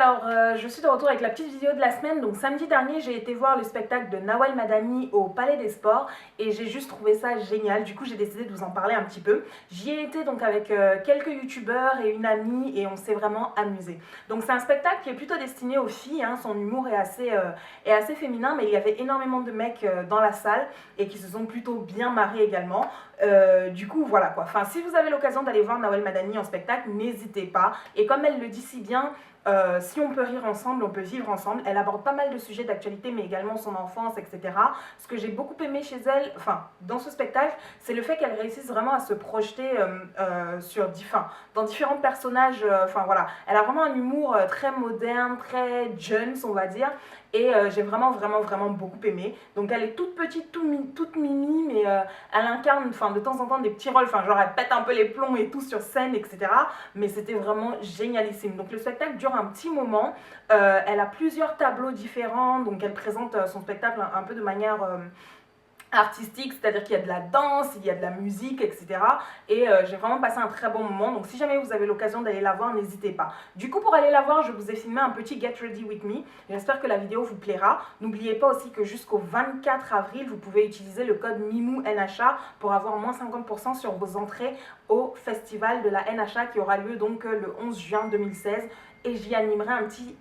Alors je suis de retour avec la petite vidéo de la semaine. Donc samedi dernier, j'ai été voir le spectacle de Nawel Madani au Palais des Sports et j'ai juste trouvé ça génial. Du coup, j'ai décidé de vous en parler un petit peu. J'y ai été donc avec quelques youtubeurs et une amie et on s'est vraiment amusé. Donc c'est un spectacle qui est plutôt destiné aux filles, hein. Son humour est assez féminin, mais il y avait énormément de mecs dans la salle et qui se sont plutôt bien marrés également. Du coup, voilà quoi. Enfin, si vous avez l'occasion d'aller voir Nawel Madani en spectacle, n'hésitez pas. Et comme elle le dit si bien, si on peut rire ensemble, on peut vivre ensemble. Elle aborde pas mal de sujets d'actualité, mais également son enfance, etc. Ce que j'ai beaucoup aimé chez elle, enfin, dans ce spectacle, c'est le fait qu'elle réussisse vraiment à se projeter dans différents personnages. Enfin, voilà. Elle a vraiment un humour très moderne, très Jones, on va dire. Et j'ai vraiment beaucoup aimé. Donc elle est toute petite, toute mimi, mais elle incarne de temps en temps des petits rôles. Enfin, genre elle pète un peu les plombs et tout sur scène, etc. Mais c'était vraiment génialissime. Donc le spectacle dure un petit moment. Elle a plusieurs tableaux différents. Donc elle présente son spectacle un peu de manière artistique, c'est-à-dire qu'il y a de la danse, il y a de la musique, etc. Et j'ai vraiment passé un très bon moment. Donc si jamais vous avez l'occasion d'aller la voir, n'hésitez pas. Du coup, pour aller la voir, je vous ai filmé un petit Get Ready With Me. J'espère que la vidéo vous plaira. N'oubliez pas aussi que jusqu'au 24 avril, vous pouvez utiliser le code MIMOUNHA pour avoir moins 50% sur vos entrées au festival de la NHA qui aura lieu donc le 11 juin 2016. Et j'y animerai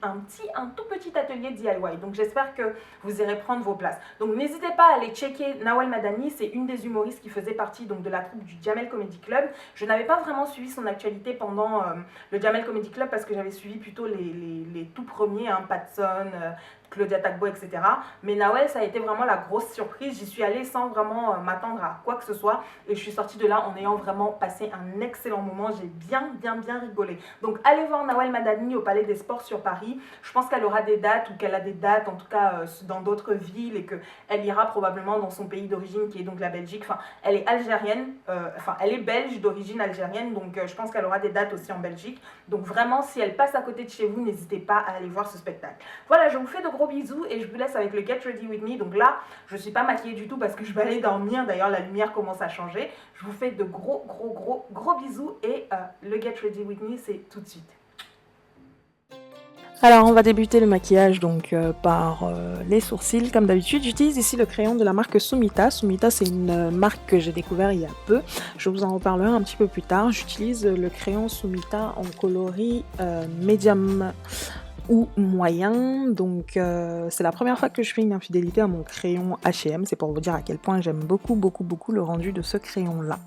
un tout petit atelier DIY. Donc j'espère que vous irez prendre vos places. Donc n'hésitez pas à aller checker Nawel Madani, c'est une des humoristes qui faisait partie donc, de la troupe du Jamel Comedy Club. Je n'avais pas vraiment suivi son actualité pendant le Jamel Comedy Club parce que j'avais suivi plutôt les tout premiers, hein, Patson, Claudia Tagbo, etc. Mais Nawel, ça a été vraiment la grosse surprise. J'y suis allée sans vraiment m'attendre à quoi que ce soit. Et je suis sortie de là en ayant vraiment passé un excellent moment. J'ai bien rigolé. Donc allez voir Nawel Madani au Palais des Sports sur Paris. Je pense qu'elle aura des dates ou qu'elle a des dates en tout cas dans d'autres villes et qu'elle ira probablement dans son pays d'origine qui est donc la Belgique. Enfin, elle est algérienne, elle est belge d'origine algérienne. Donc je pense qu'elle aura des dates aussi en Belgique. Donc vraiment, si elle passe à côté de chez vous, n'hésitez pas à aller voir ce spectacle. Voilà, je vous fais de gros bisous et je vous laisse avec le Get Ready With Me. Donc là, je ne suis pas maquillée du tout parce que je vais aller dormir. D'ailleurs, la lumière commence à changer. Je vous fais de gros bisous et le Get Ready With Me, c'est tout de suite. Alors on va débuter le maquillage donc par les sourcils. Comme d'habitude, j'utilise ici le crayon de la marque Sumita. Sumita, c'est une marque que j'ai découvert il y a peu. Je vous en reparlerai un petit peu plus tard. J'utilise le crayon Sumita en coloris médium ou moyen. Donc c'est la première fois que je fais une infidélité à mon crayon H&M. C'est pour vous dire à quel point j'aime beaucoup le rendu de ce crayon là.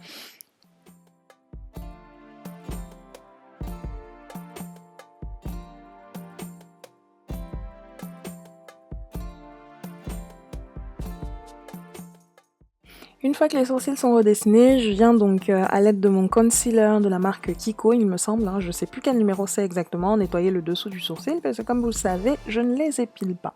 Une fois que les sourcils sont redessinés, je viens donc à l'aide de mon concealer de la marque Kiko, il me semble, hein, je sais plus quel numéro c'est exactement, nettoyer le dessous du sourcil parce que comme vous le savez, je ne les épile pas.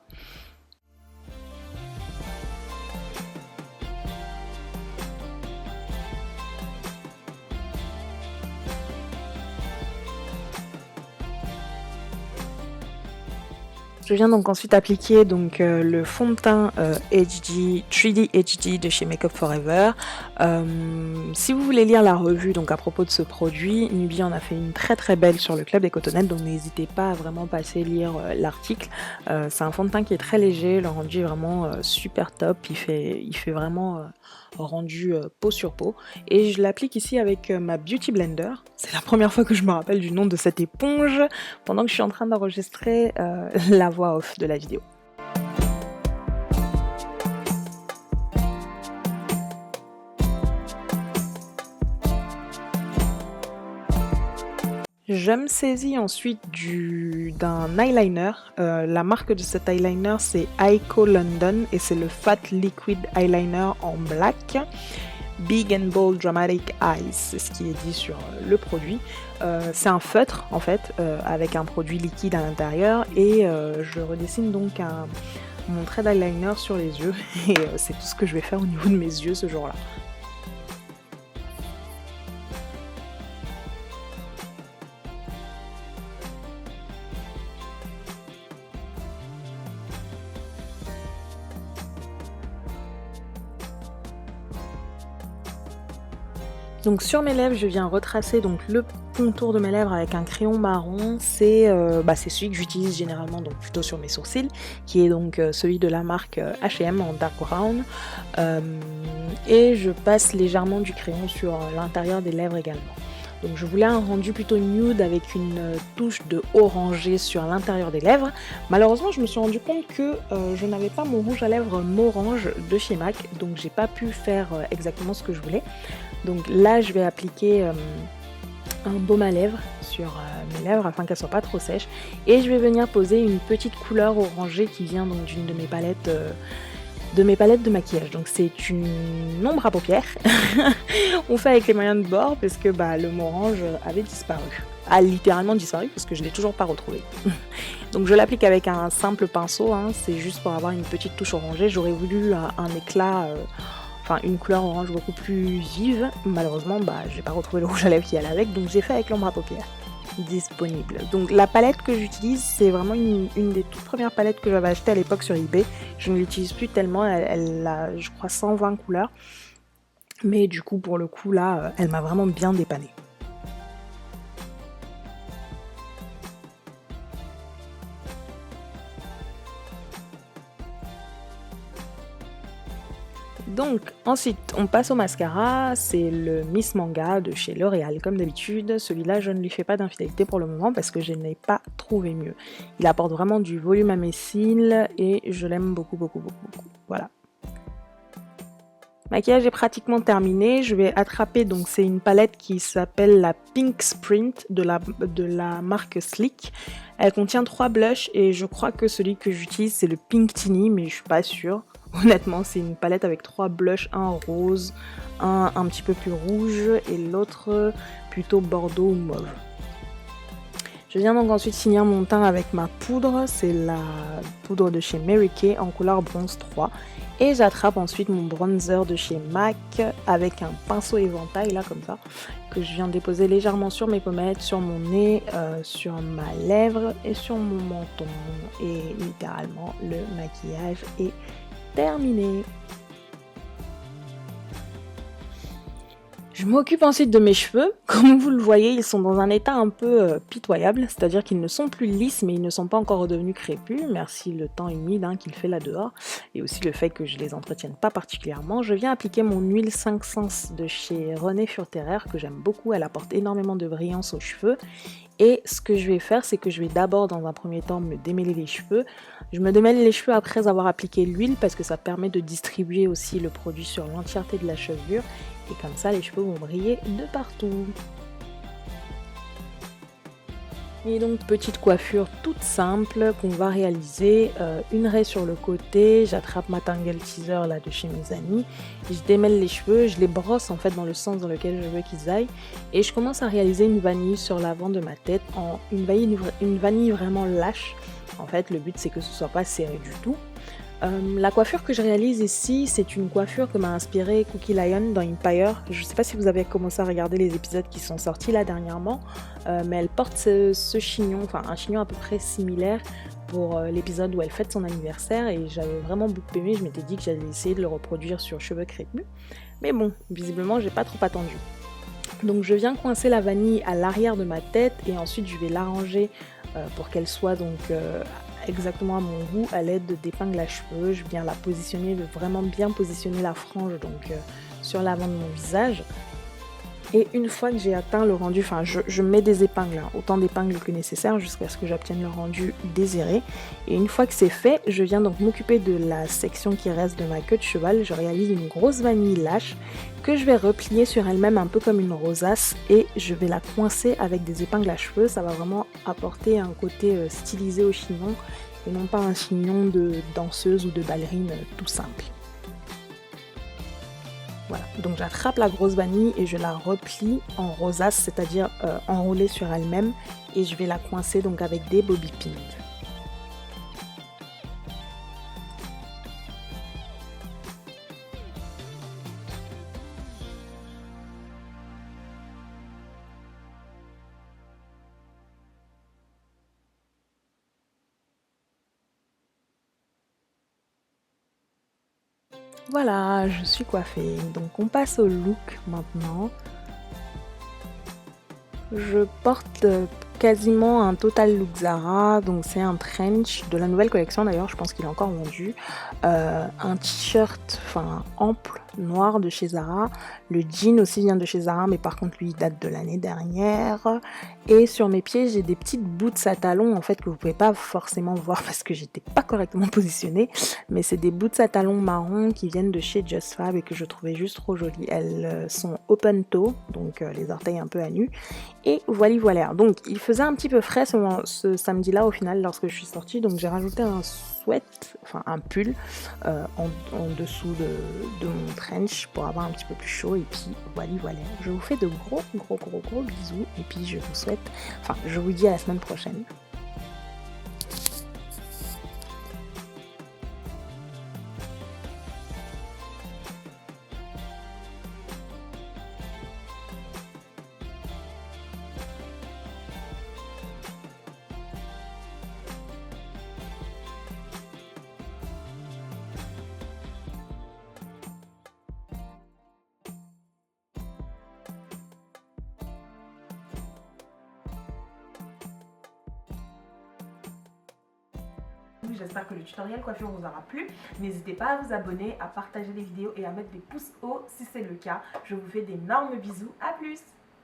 Je viens donc ensuite appliquer donc, le fond de teint HD, 3D HD de chez Makeup Forever. Si vous voulez lire la revue donc à propos de ce produit, Nubie en a fait une très belle sur le Club des Cotonnettes, donc n'hésitez pas à vraiment passer lire l'article. C'est un fond de teint qui est très léger, le rendu est vraiment super top, il fait vraiment rendu peau sur peau. Et je l'applique ici avec ma Beauty Blender. C'est la première fois que je me rappelle du nom de cette éponge pendant que je suis en train d'enregistrer la voix off de la vidéo. Je me saisis ensuite d'un eyeliner. La marque de cet eyeliner c'est Ico London et c'est le Fat Liquid Eyeliner en black. Big and Bold Dramatic Eyes, c'est ce qui est dit sur le produit. C'est un feutre en fait, avec un produit liquide à l'intérieur et je redessine donc mon trait d'eyeliner sur les yeux et c'est tout ce que je vais faire au niveau de mes yeux ce jour-là. Donc sur mes lèvres, je viens retracer donc le contour de mes lèvres avec un crayon marron. C'est celui que j'utilise généralement donc plutôt sur mes sourcils, qui est donc celui de la marque H&M en dark brown. Et je passe légèrement du crayon sur l'intérieur des lèvres également. Donc je voulais un rendu plutôt nude avec une touche de orangé sur l'intérieur des lèvres. Malheureusement, je me suis rendu compte que je n'avais pas mon rouge à lèvres Morange de chez MAC, donc j'ai pas pu faire exactement ce que je voulais. Donc là, je vais appliquer un baume à lèvres sur mes lèvres afin qu'elles soient pas trop sèches. Et je vais venir poser une petite couleur orangée qui vient donc d'une de mes palettes de maquillage. Donc c'est une ombre à paupières. On fait avec les moyens de bord parce que le Morange avait disparu. A littéralement disparu parce que je ne l'ai toujours pas retrouvé. Donc je l'applique avec un simple pinceau, hein, c'est juste pour avoir une petite touche orangée. J'aurais voulu un éclat... une couleur orange beaucoup plus vive. Malheureusement, j'ai pas retrouvé le rouge à lèvres qui allait avec, donc j'ai fait avec l'ombre à paupières disponible. Donc la palette que j'utilise, c'est vraiment une des toutes premières palettes que j'avais achetées à l'époque sur eBay. Je ne l'utilise plus tellement, elle a, je crois, 120 couleurs. Mais du coup, pour le coup, là, elle m'a vraiment bien dépannée. Donc ensuite on passe au mascara, c'est le Miss Manga de chez L'Oréal comme d'habitude. Celui-là je ne lui fais pas d'infidélité pour le moment parce que je n'ai pas trouvé mieux. Il apporte vraiment du volume à mes cils et je l'aime beaucoup. Voilà. Maquillage est pratiquement terminé, je vais attraper, donc c'est une palette qui s'appelle la Pink Sprint de la marque Sleek. Elle contient 3 blushs et je crois que celui que j'utilise c'est le Pink Tini mais je suis pas sûre. Honnêtement, c'est une palette avec 3 blushs, un rose, un petit peu plus rouge et l'autre plutôt bordeaux ou mauve. Je viens donc ensuite finir mon teint avec ma poudre, c'est la poudre de chez Mary Kay en couleur bronze 3. Et j'attrape ensuite mon bronzer de chez MAC avec un pinceau éventail là comme ça, que je viens déposer légèrement sur mes pommettes, sur mon nez, sur ma lèvre et sur mon menton. Et littéralement le maquillage est terminé. Je m'occupe ensuite de mes cheveux. Comme vous le voyez, ils sont dans un état un peu pitoyable, c'est-à-dire qu'ils ne sont plus lisses mais ils ne sont pas encore redevenus crépus, merci le temps humide qu'il fait là dehors et aussi le fait que je les entretienne pas particulièrement. Je viens appliquer mon huile 5 sens de chez René Furterer que j'aime beaucoup, elle apporte énormément de brillance aux cheveux. Et ce que je vais faire, c'est que je vais d'abord dans un premier temps me démêler les cheveux. Je me démêle les cheveux après avoir appliqué l'huile parce que ça permet de distribuer aussi le produit sur l'entièreté de la chevelure. Et comme ça, les cheveux vont briller de partout. Et donc, petite coiffure toute simple qu'on va réaliser. Une raie sur le côté, j'attrape ma Tangle Teaser là de chez mes amis. Je démêle les cheveux, je les brosse en fait dans le sens dans lequel je veux qu'ils aillent. Et je commence à réaliser une vanille sur l'avant de ma tête, une vanille vraiment lâche. En fait, le but c'est que ce soit pas serré du tout. La coiffure que je réalise ici, c'est une coiffure que m'a inspirée Cookie Lion dans Empire. Je ne sais pas si vous avez commencé à regarder les épisodes qui sont sortis là dernièrement, mais elle porte ce chignon, enfin un chignon à peu près similaire pour l'épisode où elle fête son anniversaire et j'avais vraiment beaucoup aimé, je m'étais dit que j'allais essayer de le reproduire sur cheveux crépus. Mais bon, visiblement j'ai pas trop attendu. Donc je viens coincer la vanille à l'arrière de ma tête et ensuite je vais l'arranger pour qu'elle soit donc exactement à mon goût à l'aide d'épingles à cheveux. Je viens la positionner, de vraiment bien positionner la frange donc sur l'avant de mon visage. Et une fois que j'ai atteint le rendu, enfin je mets des épingles, autant d'épingles que nécessaire jusqu'à ce que j'obtienne le rendu désiré. Et une fois que c'est fait, je viens donc m'occuper de la section qui reste de ma queue de cheval. Je réalise une grosse vanille lâche que je vais replier sur elle-même un peu comme une rosace et je vais la coincer avec des épingles à cheveux. Ça va vraiment apporter un côté stylisé au chignon et non pas un chignon de danseuse ou de ballerine tout simple. Voilà, donc j'attrape la grosse vanille et je la replie en rosace, c'est-à-dire enroulée sur elle-même et je vais la coincer donc avec des bobby pins. Voilà, je suis coiffée. Donc on passe au look maintenant. Je porte quasiment un total look Zara, donc c'est un trench de la nouvelle collection d'ailleurs, je pense qu'il est encore vendu, un t-shirt ample noir de chez Zara, le jean aussi vient de chez Zara mais par contre lui il date de l'année dernière, et sur mes pieds j'ai des petites boots à talons en fait que vous pouvez pas forcément voir parce que j'étais pas correctement positionnée, mais c'est des boots à talons marron qui viennent de chez Just Fab et que je trouvais juste trop jolies. Elles sont open toe, donc les orteils un peu à nu. Et voilà. Donc il faisait un petit peu frais ce samedi-là au final lorsque je suis sortie. Donc j'ai rajouté un sweat, enfin un pull en dessous de mon trench pour avoir un petit peu plus chaud. Et puis voilà. Je vous fais de gros bisous. Et puis je vous dis à la semaine prochaine. J'espère que le tutoriel coiffure vous aura plu. N'hésitez pas à vous abonner, à partager les vidéos et à mettre des pouces hauts si c'est le cas. Je vous fais d'énormes bisous. À plus!